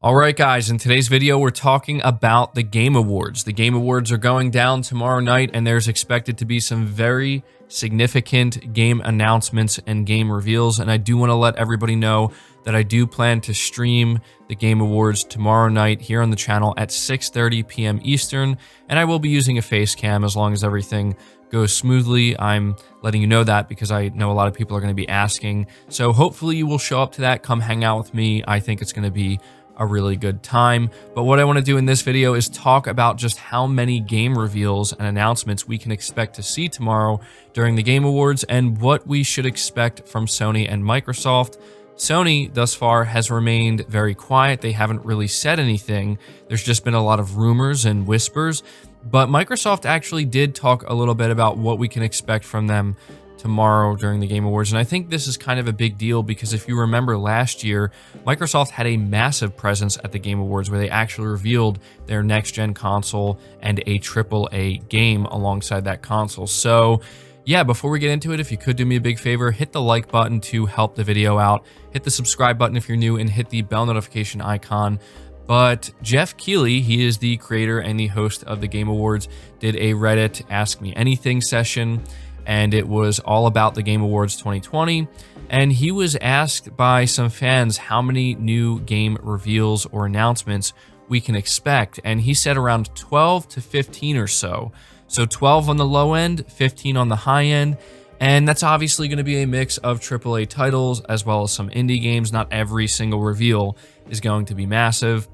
All right, guys, in today's video, we're talking about the Game Awards. The Game Awards are going down tomorrow night, and there's expected to be some very significant game announcements and game reveals. And I do want to let everybody know that I do plan to stream the Game Awards tomorrow night here on the channel at 6:30 p.m. Eastern, and I will be using a face cam as long as everything goes smoothly. I'm letting you know that because I know a lot of people are going to be asking. So hopefully you will show up to that. Come hang out with me. I think it's going to be a really good time. But what I want to do in this video is talk about just how many game reveals and announcements we can expect to see tomorrow during the Game Awards and what we should expect from Sony and Microsoft. Sony thus far has remained very quiet. They haven't really said anything. There's just been a lot of rumors and whispers, but Microsoft actually did talk a little bit about what we can expect from them tomorrow during the Game Awards. And I think this is kind of a big deal because if you remember last year, Microsoft had a massive presence at the Game Awards where they actually revealed their next-gen console and a AAA game alongside that console. So yeah, before we get into it, if you could do me a big favor, hit the like button to help the video out, hit the subscribe button if you're new, and hit the bell notification icon. But Jeff Keighley, he is the creator and the host of the Game Awards, did a Reddit Ask Me Anything session, and it was all about the Game Awards 2020. And he was asked by some fans how many new game reveals or announcements we can expect. And he said around 12 to 15 or so. So 12 on the low end, 15 on the high end. And that's obviously going to be a mix of AAA titles as well as some indie games. Not every single reveal is going to be massive.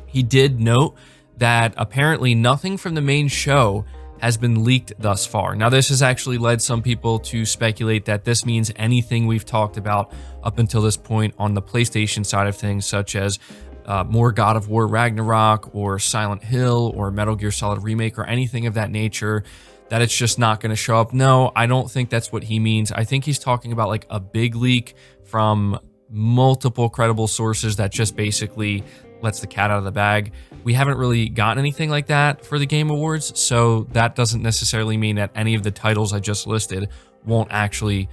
He did note that apparently nothing from the main show has been leaked thus far. Now, this has actually led some people to speculate that this means anything we've talked about up until this point on the PlayStation side of things, such as more God of War Ragnarok or Silent Hill or Metal Gear Solid Remake or anything of that nature, that it's just not going to show up. No, I don't think that's what he means. I think he's talking about like a big leak from multiple credible sources that just basically lets the cat out of the bag. We haven't really gotten anything like that for the Game Awards, so that doesn't necessarily mean that any of the titles I just listed won't actually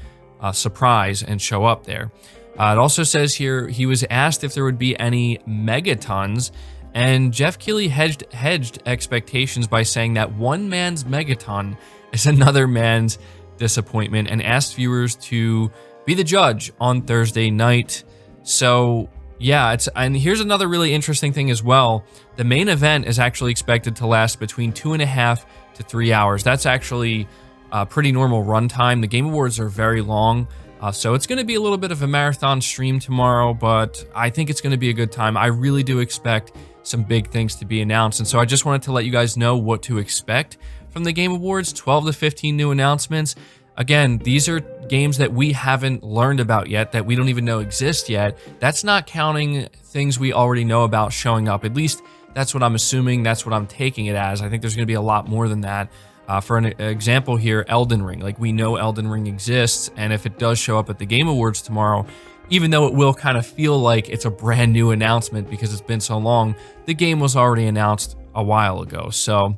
surprise and show up there. It also says here he was asked if there would be any megatons, and Jeff Keighley hedged expectations by saying that one man's megaton is another man's disappointment, and asked viewers to be the judge on Thursday night. So yeah, and here's another really interesting thing as well. The main event is actually expected to last between 2.5 to 3 hours. That's actually a pretty normal runtime. The Game Awards are very long, so it's going to be a little bit of a marathon stream tomorrow, but I think it's going to be a good time. I really do expect some big things to be announced, and so I just wanted to let you guys know what to expect from the Game Awards. 12 to 15 new announcements. Again, these are games that we haven't learned about yet, that we don't even know exist yet. That's not counting things we already know about showing up. At least that's what I'm assuming. That's what I'm taking it as. I think there's going to be a lot more than that. For an example here, Elden Ring. Like, we know Elden Ring exists, and if it does show up at the Game Awards tomorrow, even though it will kind of feel like it's a brand new announcement because it's been so long, the game was already announced a while ago. So,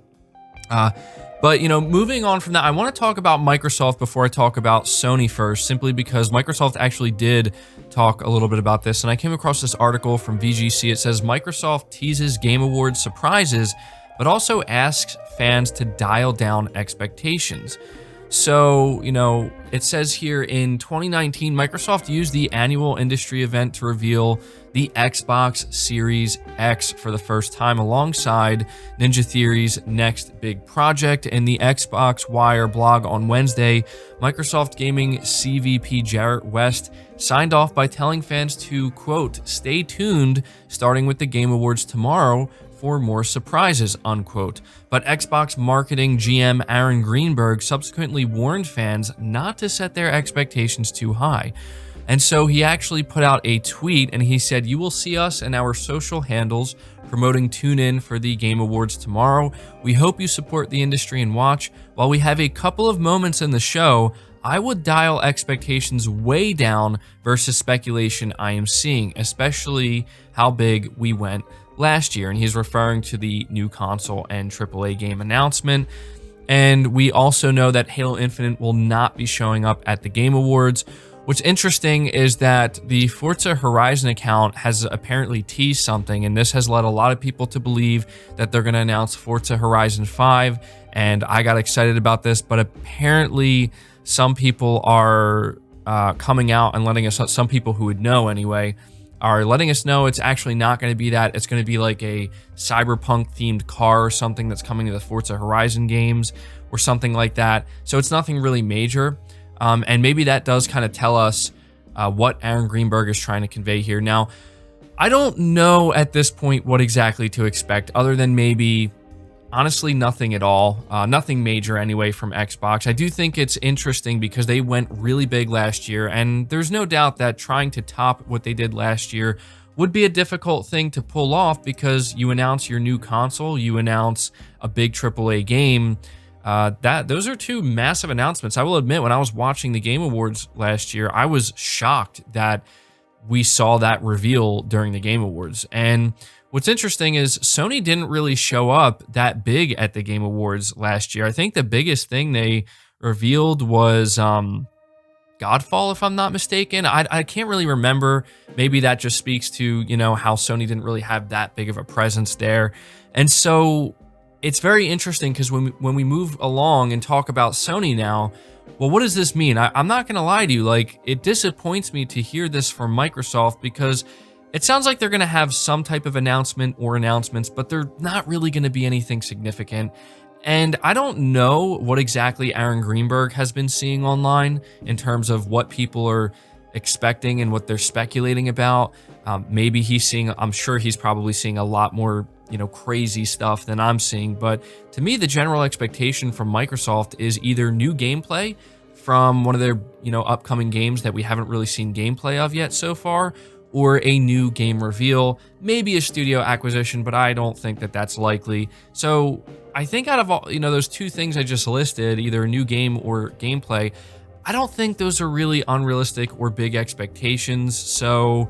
but, you know, moving on from that, I want to talk about Microsoft before I talk about Sony first, simply because Microsoft actually did talk a little bit about this. And I came across this article from VGC. It says Microsoft teases Game Awards surprises, but also asks fans to dial down expectations. So, you know, it says here in 2019, Microsoft used the annual industry event to reveal the Xbox Series X for the first time alongside Ninja Theory's next big project. In the Xbox Wire blog on Wednesday, Microsoft Gaming CVP Jarrett West signed off by telling fans to, quote, stay tuned starting with the Game Awards tomorrow for more surprises, unquote. But Xbox marketing GM Aaron Greenberg subsequently warned fans not to set their expectations too high. And so he actually put out a tweet and he said, "You will see us and our social handles promoting Tune In for the Game Awards tomorrow. We hope you support the industry and watch. While we have a couple of moments in the show, I would dial expectations way down versus speculation I am seeing, especially how big we went last year." And he's referring to the new console and AAA game announcement. And we also know that Halo Infinite will not be showing up at the Game Awards. What's interesting is that the Forza Horizon account has apparently teased something, and this has led a lot of people to believe that they're going to announce Forza Horizon 5, and I got excited about this, but apparently some people are coming out and letting us, some people who would know anyway, are letting us know it's actually not going to be that. It's going to be like a cyberpunk themed car or something that's coming to the Forza Horizon games or something like that. So it's nothing really major. And maybe that does kind of tell us what Aaron Greenberg is trying to convey here. Now, I don't know at this point what exactly to expect, other than maybe, honestly, nothing at all. Nothing major anyway from Xbox. I do think it's interesting because they went really big last year, and there's no doubt that trying to top what they did last year would be a difficult thing to pull off, because you announce your new console, you announce a big AAA game. Those are two massive announcements. I will admit, when I was watching the Game Awards last year, I was shocked that we saw that reveal during the Game Awards. And what's interesting is Sony didn't really show up that big at the Game Awards last year. I think the biggest thing they revealed was Godfall, if I'm not mistaken. I can't really remember. Maybe that just speaks to, you know, how Sony didn't really have that big of a presence there. And so it's very interesting, because when we move along and talk about Sony now, well, what does this mean? I'm not going to lie to you. Like, it disappoints me to hear this from Microsoft, because it sounds like they're going to have some type of announcement or announcements, but they're not really going to be anything significant. And I don't know what exactly Aaron Greenberg has been seeing online in terms of what people are expecting and what they're speculating about. Maybe he's seeing, I'm sure he's probably seeing a lot more, you know, crazy stuff than I'm seeing. But to me, the general expectation from Microsoft is either new gameplay from one of their, you know, upcoming games that we haven't really seen gameplay of yet so far, or a new game reveal, maybe a studio acquisition, but I don't think that that's likely. So I think out of all, you know, those two things I just listed, either a new game or gameplay, I don't think those are really unrealistic or big expectations. So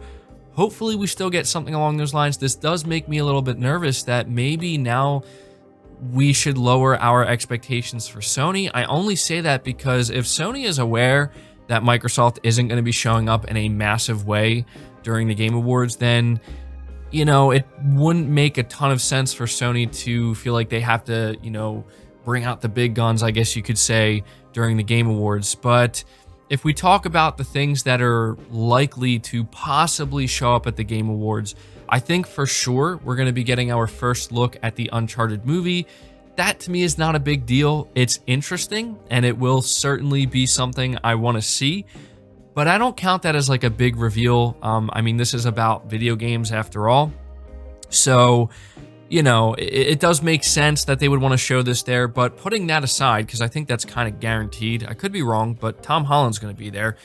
hopefully we still get something along those lines. This does make me a little bit nervous that maybe now we should lower our expectations for Sony. I only say that because if Sony is aware that Microsoft isn't going to be showing up in a massive way during the Game Awards, then, you know, it wouldn't make a ton of sense for Sony to feel like they have to, you know, bring out the big guns, I guess you could say, during the Game Awards. But if we talk about the things that are likely to possibly show up at the Game Awards, I think for sure we're going to be getting our first look at the Uncharted movie. That to me is not a big deal. It's interesting, and it will certainly be something I want to see, but I don't count that as like a big reveal. I mean, this is about video games after all. So, you know, it does make sense that they would want to show this there, but putting that aside, because I think that's kind of guaranteed. I could be wrong, but Tom Holland's going to be there.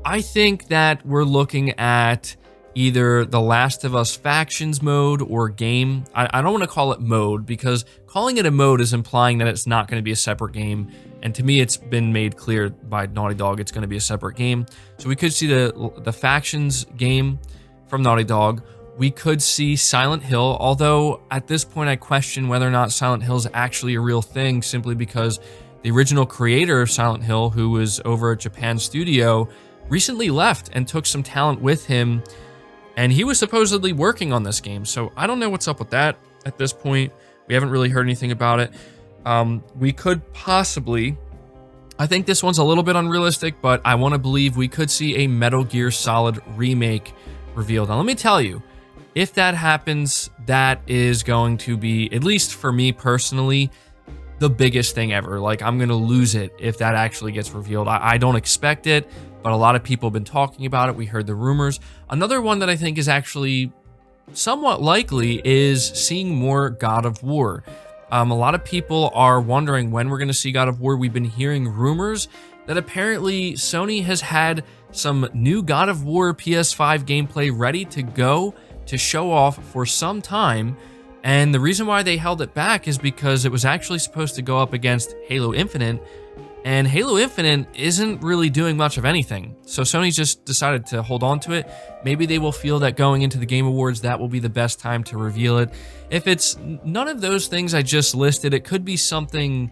I think that we're looking at either The Last of Us Factions mode or game. I don't want to call it mode, because calling it a mode is implying that it's not going to be a separate game. And to me, it's been made clear by Naughty Dog it's going to be a separate game. So we could see the Factions game from Naughty Dog. We could see Silent Hill, although at this point I question whether or not Silent Hill is actually a real thing, simply because the original creator of Silent Hill, who was over at Japan Studio, recently left and took some talent with him, and he was supposedly working on this game. So I don't know what's up with that at this point. We haven't really heard anything about it. We could possibly, I think this one's a little bit unrealistic, but I want to believe we could see a Metal Gear Solid Remake revealed. Now let me tell you, if that happens, that is going to be, at least for me personally, the biggest thing ever. Like, I'm going to lose it if that actually gets revealed. I don't expect it, but a lot of people have been talking about it. We heard the rumors. Another one that I think is actually somewhat likely is seeing more God of War. A lot of people are wondering when we're going to see God of War. We've been hearing rumors that apparently Sony has had some new God of War PS5 gameplay ready to go to show off for some time. And the reason why they held it back is because it was actually supposed to go up against Halo Infinite, and Halo Infinite isn't really doing much of anything. So Sony's just decided to hold on to it. Maybe they will feel that going into the Game Awards, that will be the best time to reveal it. If it's none of those things I just listed, it could be something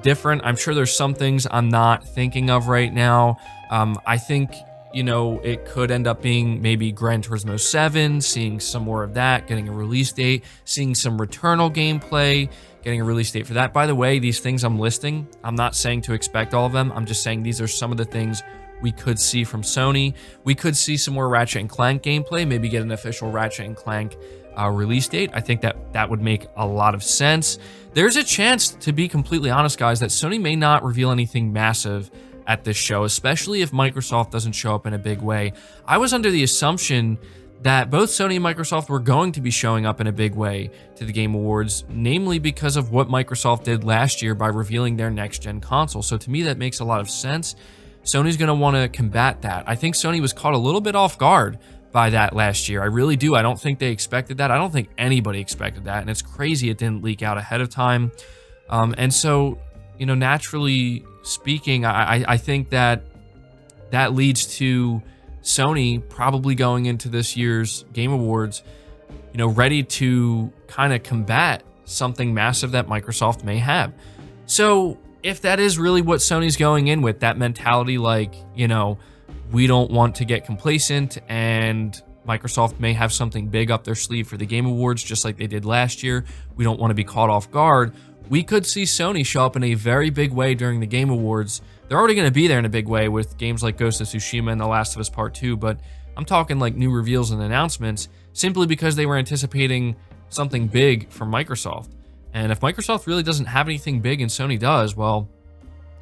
different. I'm sure there's some things I'm not thinking of right now. I think, you know, it could end up being maybe Gran Turismo 7, seeing some more of that, getting a release date, seeing some Returnal gameplay, getting a release date for that. By the way, these things I'm listing, I'm not saying to expect all of them. I'm just saying these are some of the things we could see from Sony. We could see some more Ratchet & Clank gameplay, maybe get an official Ratchet & Clank release date. I think that would make a lot of sense. There's a chance, to be completely honest, guys, that Sony may not reveal anything massive at this show, especially if Microsoft doesn't show up in a big way. I was under the assumption that both Sony and Microsoft were going to be showing up in a big way to the Game Awards, namely because of what Microsoft did last year by revealing their next-gen console. So to me, that makes a lot of sense. Sony's going to want to combat that. I think Sony was caught a little bit off guard by that last year. I really do. I don't think they expected that. I don't think anybody expected that, and it's crazy it didn't leak out ahead of time. And so, you know, naturally speaking, I think that leads to Sony probably going into this year's Game Awards, you know, ready to kind of combat something massive that Microsoft may have. So if that is really what Sony's going in with, that mentality, like, you know, we don't want to get complacent, and Microsoft may have something big up their sleeve for the Game Awards, just like they did last year. We don't want to be caught off guard. We could see Sony show up in a very big way during the Game Awards. They're already going to be there in a big way with games like Ghost of Tsushima and The Last of Us Part 2, but I'm talking like new reveals and announcements simply because they were anticipating something big from Microsoft. And if Microsoft really doesn't have anything big and Sony does, well,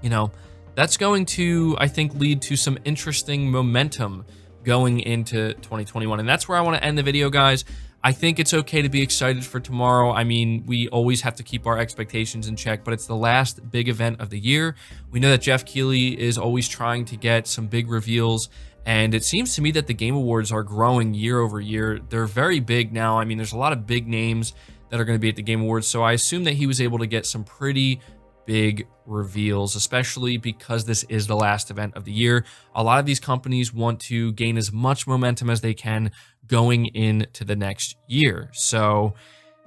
you know, that's going to, I think, lead to some interesting momentum going into 2021. And that's where I want to end the video, guys. I think it's okay to be excited for tomorrow. I mean, we always have to keep our expectations in check, but it's the last big event of the year. We know that Jeff Keighley is always trying to get some big reveals, and it seems to me that the Game Awards are growing year over year. They're very big now. I mean, there's a lot of big names that are going to be at the Game Awards, so I assume that he was able to get some pretty big reveals, especially because this is the last event of the year. A lot of these companies want to gain as much momentum as they can going into the next year. So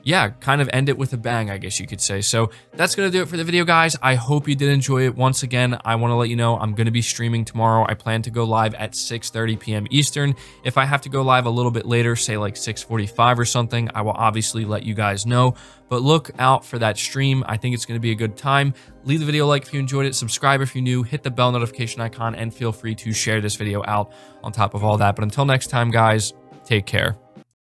yeah, kind of end it with a bang, I guess you could say. So that's going to do it for the video, guys. I hope you did enjoy it. Once again, I want to let you know I'm going to be streaming tomorrow. I plan to go live at 6:30 p.m. Eastern. If I have to go live a little bit later, say like 6:45 or something, I will obviously let you guys know. But look out for that stream. I think it's going to be a good time. Leave the video a like if you enjoyed it. Subscribe if you're new. Hit the bell notification icon, and feel free to share this video out on top of all that. But until next time, guys, take care.